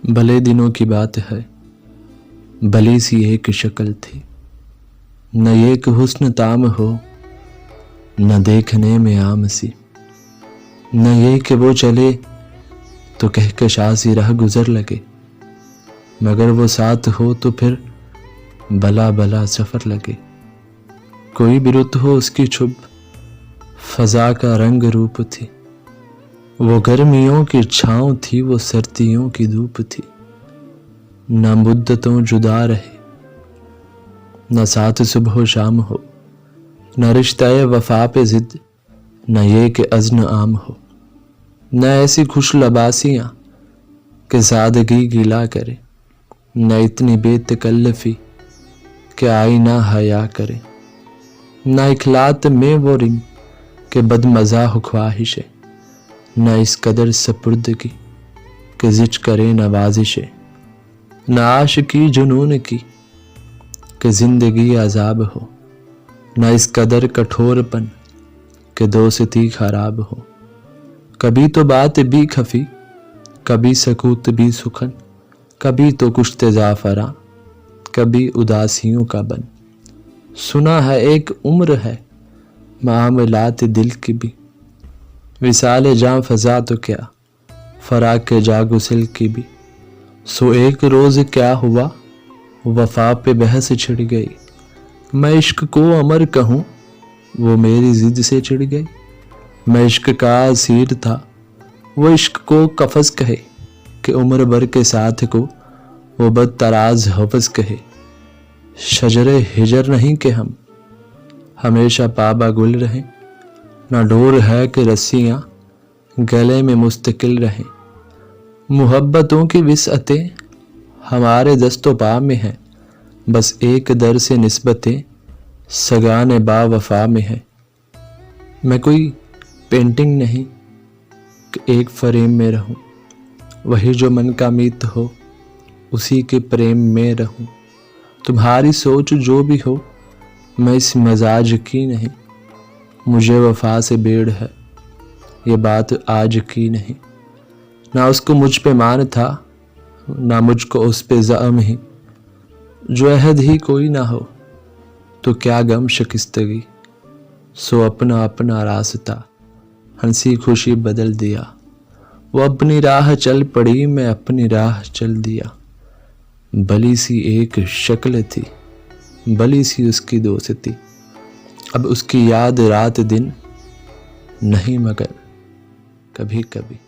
भले दिनों की बात है, भली सी एक शक्ल थी, न एक हुस्न ताम हो, न देखने में आम सी, न ये कि वो चले तो कहकशा सी राह गुजर लगे, मगर वो साथ हो तो फिर भला भला सफ़र लगे। कोई भी रुत हो उसकी छुप, फ़ज़ा का रंग रूप थी, वो गर्मियों की छाँव थी, वो सर्दियों की धूप थी। न मुद्दतों जुदा रहे, न साथ सुबह शाम हो, न रिश्ते वफा पे ज़िद, न ये कि अज़्न आम हो, न ऐसी खुश लबासियाँ कि सादगी गिला करे, न इतनी बेतकल्लफ़ी कि आईना हया करे, न इखलात में वो रिंग कि बदमज़ा हो ख्वाहिशे, न इस कदर सपुर्दगी कि ज़िच करे नवाज़िशे, न आशिकी जुनून की कि ज़िंदगी अज़ाब हो, न इस कदर कठोरपन कि दोस्ती खराब हो। कभी तो बात भी खफी, कभी सकूत भी सुखन, कभी तो कुश्ते ज़ाफ़रां, कभी उदासियों का बन। सुना है एक उम्र है मामलात दिल की भी, विसाल जाँ फ़ज़ा तो क्या फ़राक़ जा गुसिल की भी। सो एक रोज़ क्या हुआ, वफ़ा पे बहस छिड़ गई, मैं इश्क को अमर कहूँ वो मेरी ज़िद से चिढ़ गई। मैं इश्क का असीर था, वो इश्क को कफ़स कहे, कि उम्र भर के साथ को वो बदतराज हवस कहे। शजरे हिजर नहीं कि हम हमेशा पाबा गुल रहें, ना डोर है कि रस्सियाँ गले में मुस्तकिल रहें। मुहब्बतों की विसअतें हमारे दस्तो पा में हैं, बस एक दर से निस्बतें सगाने बावफा में है। मैं कोई पेंटिंग नहीं कि एक फ्रेम में रहूं, वही जो मन का मीत हो उसी के प्रेम में रहूं। तुम्हारी सोच जो भी हो मैं इस मजाज की नहीं, मुझे वफा से बेड़ है ये बात आज की नहीं। ना उसको मुझ पे मान था, ना मुझको उस पे ज़अम ही, जो अहद ही कोई ना हो तो क्या गम शिकस्तगी। सो अपना अपना रास्ता हंसी खुशी बदल दिया, वो अपनी राह चल पड़ी, मैं अपनी राह चल दिया। भली सी एक शक्ल थी, भली सी उसकी दोस्ती, अब उसकी याद रात दिन नहीं मगर कभी कभी।